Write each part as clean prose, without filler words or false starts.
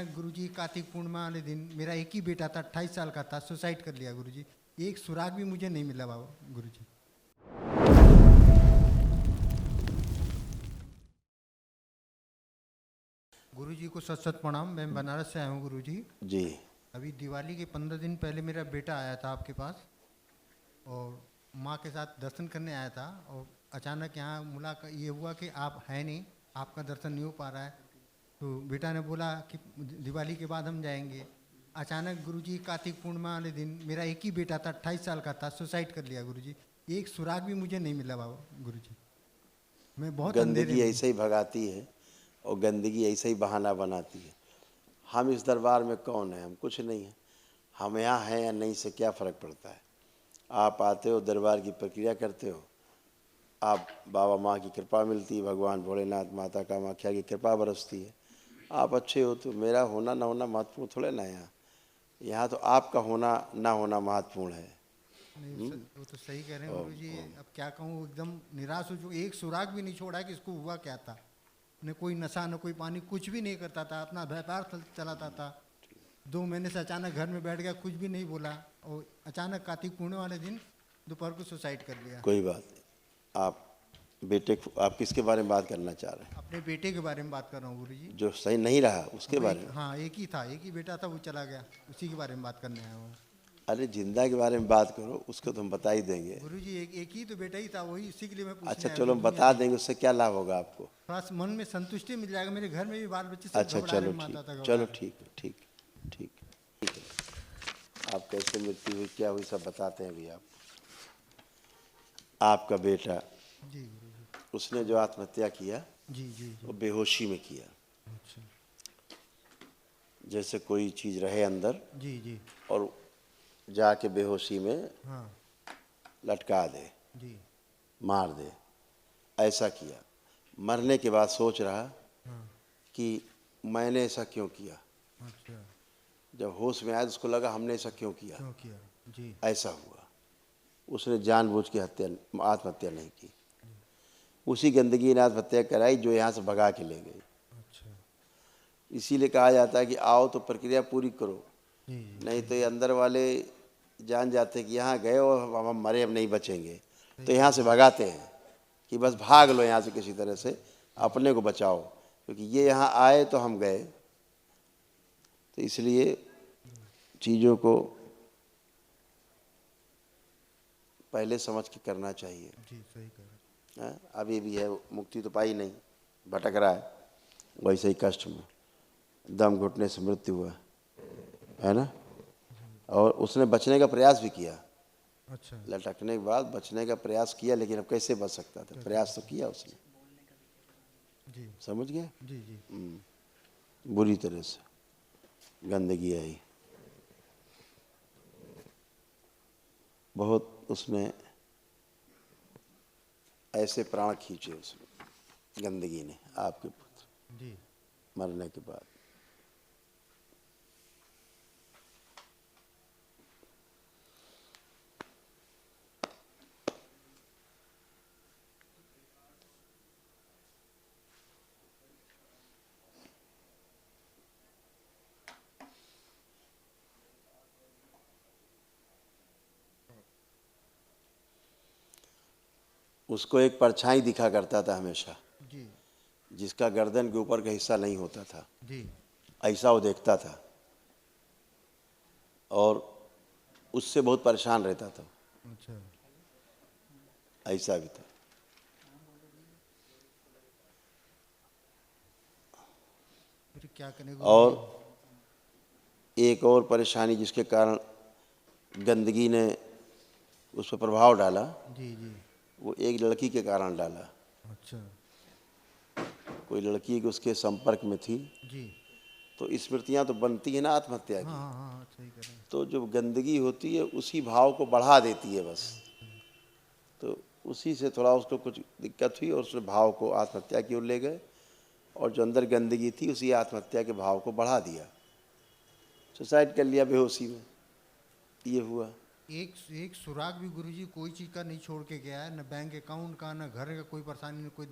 अचानक गुरुजी कार्तिक पूर्णिमा वाले दिन मेरा एक ही बेटा था, 28 साल का था, सुसाइड कर लिया गुरुजी। एक सुराग भी मुझे नहीं मिला बाबा गुरुजी। गुरुजी को सत सत प्रणाम। मैं बनारस से आया हूँ गुरुजी। जी। अभी दिवाली के 15 दिन पहले मेरा बेटा आया था आपके पास और माँ के साथ दर्शन करने आया था, और अचानक यहाँ मुलाकात ये हुआ कि आप हैं नहीं, आपका दर्शन नहीं हो पा रहा है। तो बेटा ने बोला कि दिवाली के बाद हम जाएंगे। अचानक गुरुजी कार्तिक पूर्णिमा वाले दिन मेरा एक ही बेटा था, 28 साल का था, सुसाइड कर लिया गुरुजी। एक सुराग भी मुझे नहीं मिला बाबा गुरुजी। मैं बहुत अंधेरे गंदगी में। ऐसे ही भगाती है और गंदगी ऐसे ही बहाना बनाती है। हम इस दरबार में कौन है? हम कुछ नहीं है। हम यहाँ हैं या नहीं से क्या फ़र्क पड़ता है? आप आते हो, दरबार की प्रक्रिया करते हो, आप बाबा माँ की कृपा मिलती है, भगवान भोलेनाथ माता कामाख्या की कृपा बरसती है। आप अच्छे हो तो मेरा होना ना होना महत्वपूर्ण थोड़े ना। यहाँ तो आपका होना ना होना महत्वपूर्ण है। नहीं वो तो सही कह रहे हैं गुरुजी। अब क्या कहूँ, एकदम निराश हो चुका। एक सुराग भी नहीं छोड़ा कि इसको हुआ क्या था। न कोई नशा न कोई पानी, कुछ भी नहीं करता था, अपना व्यापार चलाता था। 2 महीने से अचानक घर में बैठ गया, कुछ भी नहीं बोला, और अचानक कार्तिक पूर्णिमा वाले दिन दोपहर को सुसाइड कर लिया। कोई बात नहीं। आप आप किसके बारे में बात करना चाह रहे हैं? अपने बेटे के बारे में बात कर रहा हूँ गुरुजी। जो सही नहीं रहा उसके वो बारे में? हाँ, एक ही था, एक ही बेटा था, वो चला गया, उसी के बारे में बात करने आया हूँ अरे जिंदा के बारे में बात करो, उसको तो हम बता ही देंगे। गुरुजी। एक ही तो बेटा ही था, वही उसी के लिए मैं पूछने अच्छा आया चलो हूँ। हम बता देंगे, उससे क्या लाभ होगा आपको? थोड़ा सा मन में संतुष्टि मिल जाएगा। मेरे घर में भी बाल बच्चे सब अच्छा घबरा रहे चलो हैं, ठीक, माता था चलो घबरा ठीक है, ठीक ठीक ठीक है। आप कैसे मृत्यु हुई, क्या हुई, सब बताते हैं अभी। आपका बेटा, जी गुरुजी। उसने जो आत्महत्या किया जी जी जी। वो बेहोशी में किया। अच्छा। जैसे कोई चीज़ रहे अंदर जी जी। और जाके बेहोशी में हाँ। लटका दे, जी। मार दे, ऐसा किया। मरने के बाद सोच रहा हाँ। कि मैंने ऐसा क्यों किया। अच्छा। जब होश में आया तो उसको लगा हमने ऐसा क्यों किया। क्यों किया? जी। ऐसा हुआ। उसने जानबूझ के आत्महत्या नहीं की। उसी गंदगी ने आत्महत्या कराई जो यहाँ से भगा के ले गई। अच्छा। इसीलिए कहा जाता है कि आओ तो प्रक्रिया पूरी करो, जी जी। नहीं तो ये अंदर वाले जान जाते हैं कि यहाँ गए और हम मरे, हम नहीं बचेंगे, सही तो कह यहाँ रहे से भगाते हैं कि बस भाग लो यहाँ से, किसी तरह से अपने को बचाओ, क्योंकि ये यहाँ आए तो हम गए। तो इसलिए चीज़ों को पहले समझ के करना चाहिए। जी सही कह रहे हाँ, अभी भी है, मुक्ति तो पाई नहीं, भटक रहा है वैसे ही कष्ट में। दम घुटने से मृत्यु हुआ है ना। और उसने बचने का प्रयास भी किया। अच्छा। लटकने के बाद बचने का प्रयास किया, लेकिन अब कैसे बच सकता था? प्रयास तो किया उसने। जी। समझ गया? जी जी। बुरी तरह से गंदगी आई, बहुत उसने ऐसे प्राण खींचे उसने, गंदगी ने, आपके पुत्र जी। मरने के बाद। उसको एक परछाई दिखा करता था हमेशा, जी। जिसका गर्दन के ऊपर का हिस्सा नहीं होता था, जी। ऐसा वो देखता था और उससे बहुत परेशान रहता था। अच्छा। ऐसा भी था। फिर क्या करें और गुरुजी? एक और परेशानी जिसके कारण गंदगी ने उस पर प्रभाव डाला, जी जी। वो एक लड़की के कारण डाला। अच्छा। कोई लड़की के उसके संपर्क में थी, जी। तो स्मृतियाँ तो बनती है ना आत्महत्या हाँ की, हाँ हाँ, सही कह रहे हैं। तो जो गंदगी होती है उसी भाव को बढ़ा देती है बस। तो उसी से थोड़ा उसको कुछ दिक्कत हुई और उसने भाव को आत्महत्या की ओर ले गए, और जो अंदर गंदगी थी उसी आत्महत्या के भाव को बढ़ा दिया, सुसाइड कर लिया बेहोशी में। ये हुआ। एक सुराग भी गुरुजी कोई चीज़ का नहीं छोड़ के गया है, न बैंक अकाउंट का, न घर का कोई परेशानी, न कोई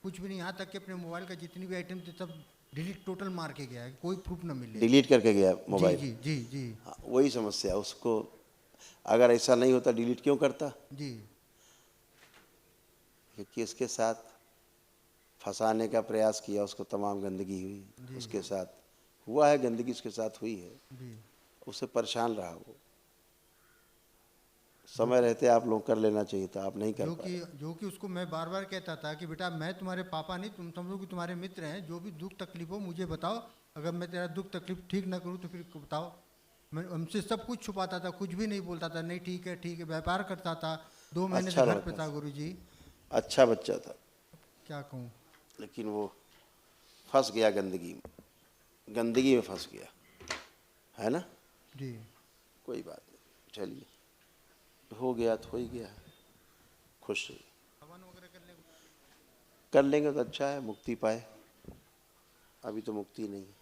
कुछ भी नहीं। यहाँ तक कि अपने मोबाइल का जितनी भी आइटम थे सब डिलीट टोटल मार के गया है, कोई प्रूफ न मिले। डिलीट करके गया जी मोबाइल। जी जी जी हाँ, वही समस्या उसको। अगर ऐसा नहीं होता डिलीट क्यों करता? जी क्योंकि इसके साथ फंसाने का प्रयास किया, उसको तमाम गंदगी हुई, जी उसके साथ हुआ है, गंदगी उसके साथ हुई है, जी। उससे परेशान रहा वो। समय रहते आप लोग कर लेना चाहिए था, आप नहीं कर पाए। जो कि उसको मैं बार बार कहता था कि बेटा मैं तुम्हारे पापा नहीं, तुम समझो कि तुम्हारे मित्र हैं, जो भी दुख तकलीफ हो मुझे बताओ, अगर मैं तेरा दुख तकलीफ ठीक ना करूँ तो फिर बताओ। मैं हमसे सब कुछ छुपाता था, कुछ भी नहीं बोलता था, नहीं ठीक है, व्यापार करता था, 2 महीने से अच्छा घर पे लड़का था था, गुरुजी। अच्छा बच्चा था, क्या कहूँ। लेकिन वो फंस गया गंदगी में, गंदगी में फंस गया है ना। जी कोई बात नहीं, चलिए हो गया तो हो ही गया, खुश रहिए। हवन वगैरह करने कर लेंगे तो अच्छा है, मुक्ति पाए। अभी तो मुक्ति नहीं है।